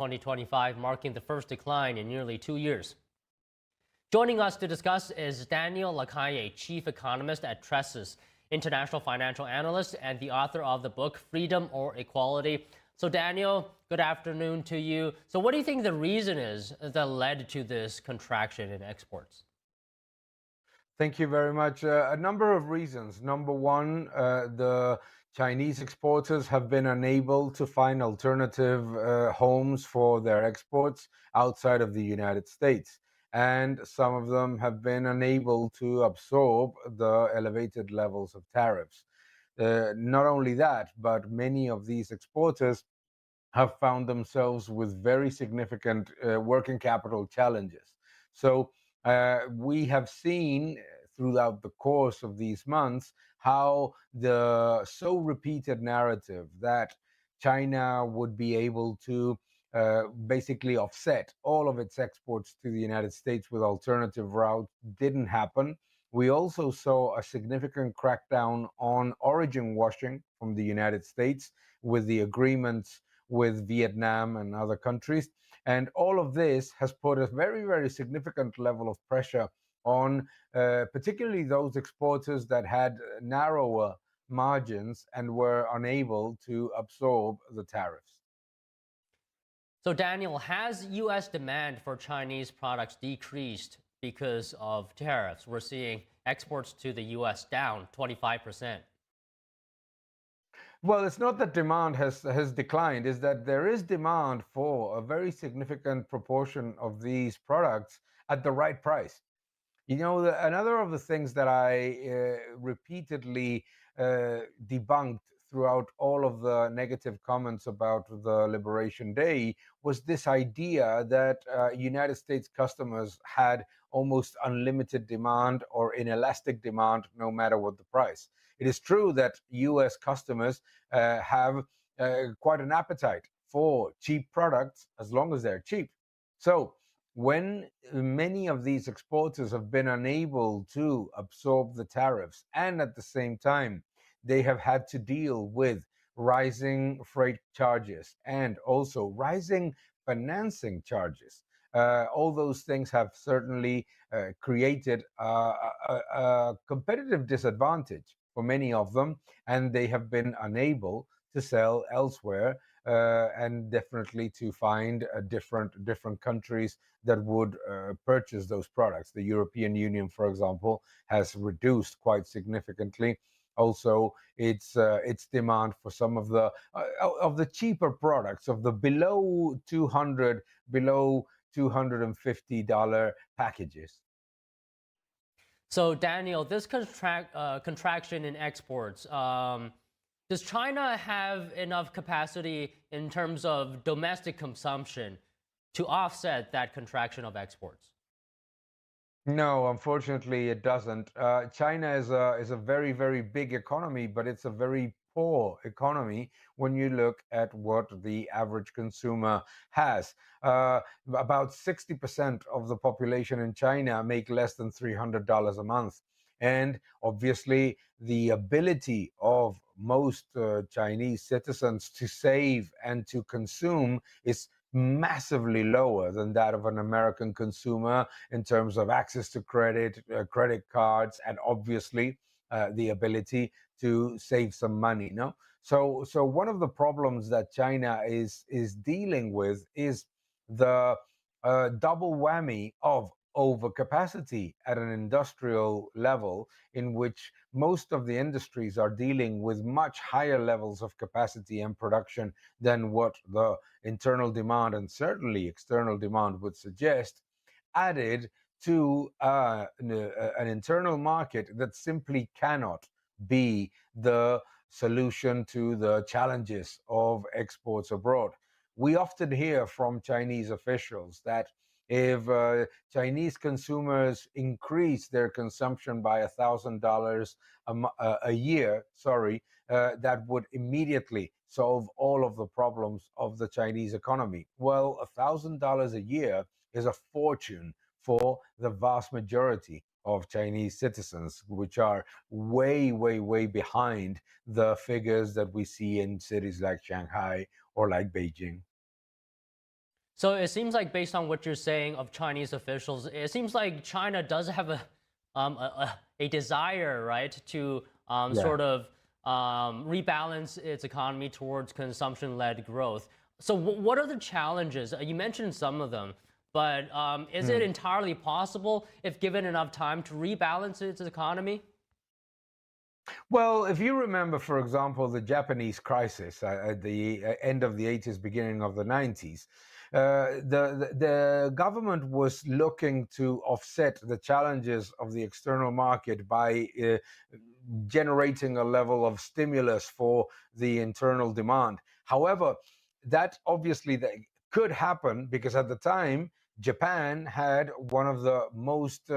2025 marking the first decline in nearly 2 years. Joining us to discuss is Daniel Lacalle, Chief Economist at Tressis, international financial analyst, and the author of the book Freedom or Equality. So Daniel, good afternoon to you. So what do you think the reason is that led to this contraction in exports? Thank you very much. A number of reasons. Number one, the Chinese exporters have been unable to find alternative homes for their exports outside of the United States. And some of them have been unable to absorb the elevated levels of tariffs. Not only that, but many of these exporters have found themselves with very significant working capital challenges. So we have seen throughout the course of these months how the so repeated narrative that China would be able to basically offset all of its exports to the United States with alternative routes didn't happen. We also saw a significant crackdown on origin washing from the United States with the agreements with Vietnam and other countries. And all of this has put a very, very significant level of pressure on particularly those exporters that had narrower margins and were unable to absorb the tariffs. So Daniel, has U.S. demand for Chinese products decreased because of tariffs? We're seeing exports to the U.S. down 25%. Well, it's not that demand has declined, it's that there is demand for a very significant proportion of these products at the right price. You know, another of the things that I repeatedly debunked throughout all of the negative comments about the Liberation Day was this idea that United States customers had almost unlimited demand or inelastic demand no matter what the price. It is true that U.S. customers have quite an appetite for cheap products as long as they're cheap. So when many of these exporters have been unable to absorb the tariffs and at the same time they have had to deal with rising freight charges and also rising financing charges, all those things have certainly created a competitive disadvantage for many of them, and they have been unable to sell elsewhere and definitely to find different countries that would purchase those products. The European Union, for example, has reduced quite significantly also its demand for some of the cheaper products, of the below $250 packages. So Daniel, this contraction in exports, does China have enough capacity in terms of domestic consumption to offset that contraction of exports? No, unfortunately, it doesn't. China is a very, very big economy, but it's a very poor economy when you look at what the average consumer has. About 60% of the population in China make less than $300 a month. And obviously, the ability of most Chinese citizens to save and to consume is massively lower than that of an American consumer in terms of access to credit, credit cards, and obviously the ability to save some money. No, so one of the problems that China is dealing with is the double whammy of overcapacity at an industrial level, in which most of the industries are dealing with much higher levels of capacity and production than what the internal demand and certainly external demand would suggest, added to an internal market that simply cannot be the solution to the challenges of exports abroad. We often hear from Chinese officials that if Chinese consumers increase their consumption by $1,000 a year, that would immediately solve all of the problems of the Chinese economy. Well, $1,000 a year is a fortune for the vast majority of Chinese citizens, which are way, way, way behind the figures that we see in cities like Shanghai or like Beijing. So it seems like, based on what you're saying of Chinese officials, it seems like China does have a desire, right, to sort of rebalance its economy towards consumption-led growth. So what are the challenges? You mentioned some of them, but is it entirely possible, if given enough time, to rebalance its economy? Well, if you remember, for example, the Japanese crisis at the end of the 80s, beginning of the 90s, the government was looking to offset the challenges of the external market by generating a level of stimulus for the internal demand. However, that obviously could happen because at the time, Japan had one of the most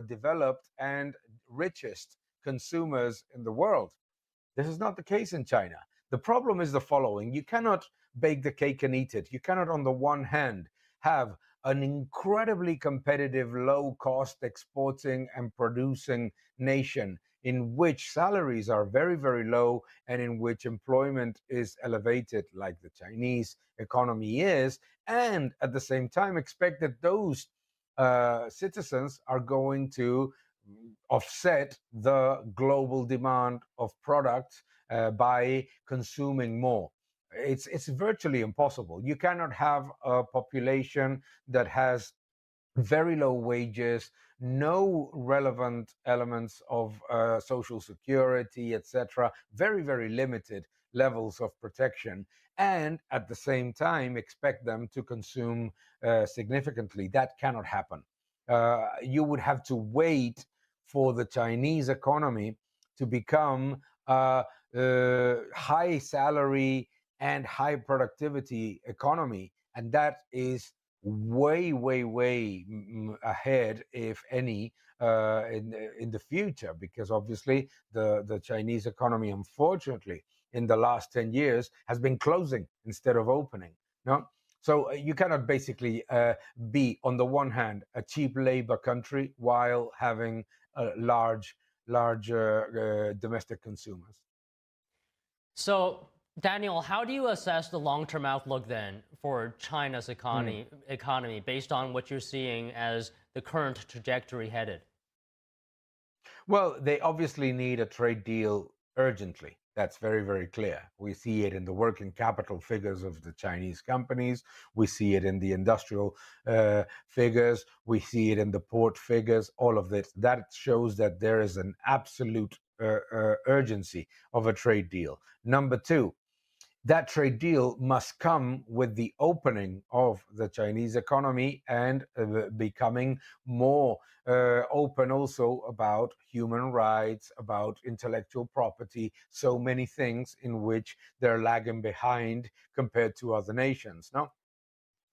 developed and richest consumers in the world. This is not the case in China. The problem is the following. You cannot bake the cake and eat it. You cannot, on the one hand, have an incredibly competitive, low-cost exporting and producing nation in which salaries are very, very low and in which employment is elevated, like the Chinese economy is, and at the same time expect that those citizens are going to offset the global demand of products by consuming more. It's virtually impossible. You cannot have a population that has very low wages, no relevant elements of social security, etc., very, very limited levels of protection, and at the same time expect them to consume significantly. That cannot happen. You would have to wait for the Chinese economy to become a high salary and high productivity economy, and that is way, way, way ahead, if any, in the future, because obviously the Chinese economy, unfortunately, in the last 10 years has been closing instead of opening. No? So you cannot basically be, on the one hand, a cheap labor country while having large domestic consumers. So, Daniel, how do you assess the long-term outlook then for China's economy based on what you're seeing as the current trajectory headed? Well, they obviously need a trade deal urgently. That's very, very clear. We see it in the working capital figures of the Chinese companies. We see it in the industrial figures. We see it in the port figures, all of this. That shows that there is an absolute urgency of a trade deal. Number two, that trade deal must come with the opening of the Chinese economy and becoming more open also about human rights, about intellectual property, so many things in which they're lagging behind compared to other nations. No?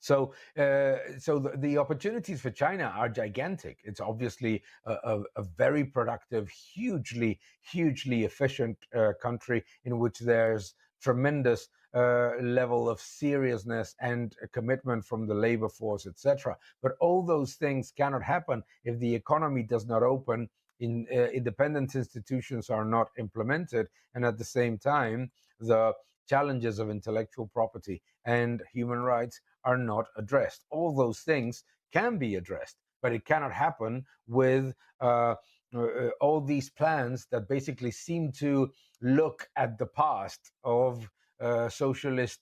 So the opportunities for China are gigantic. It's obviously a very productive, hugely efficient country in which there's tremendous level of seriousness and commitment from the labor force, etc. But all those things cannot happen if the economy does not open, independent institutions are not implemented, and at the same time, the challenges of intellectual property and human rights are not addressed. All those things can be addressed, but it cannot happen with all these plans that basically seem to look at the past of socialist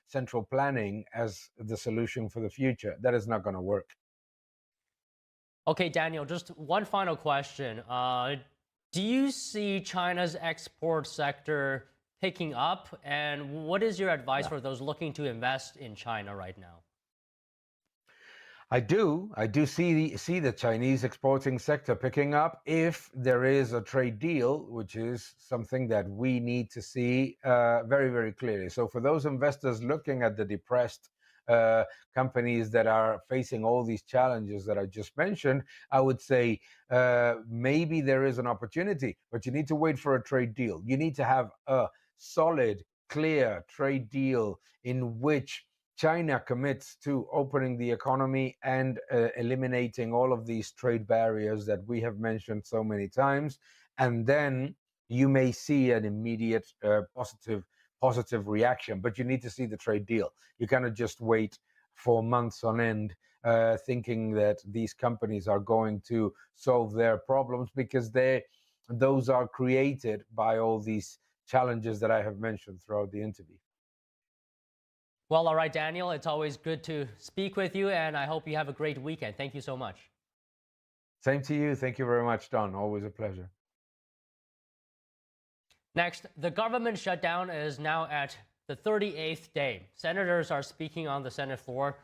central planning as the solution for the future. That is not going to work. Okay, Daniel, just one final question. Do you see China's export sector picking up? And what is your advice for those looking to invest in China right now? I do see the Chinese exporting sector picking up if there is a trade deal, which is something that we need to see very, very clearly. So for those investors looking at the depressed companies that are facing all these challenges that I just mentioned, I would say maybe there is an opportunity, but you need to wait for a trade deal. You need to have a solid, clear trade deal in which China commits to opening the economy and eliminating all of these trade barriers that we have mentioned so many times. And then you may see an immediate positive reaction, but you need to see the trade deal. You cannot just wait for months on end, thinking that these companies are going to solve their problems, because those are created by all these challenges that I have mentioned throughout the interview. Well, all right, Daniel, it's always good to speak with you, and I hope you have a great weekend. Thank you so much. Same to you. Thank you very much, Don. Always a pleasure. Next, the government shutdown is now at the 38th day. Senators are speaking on the Senate floor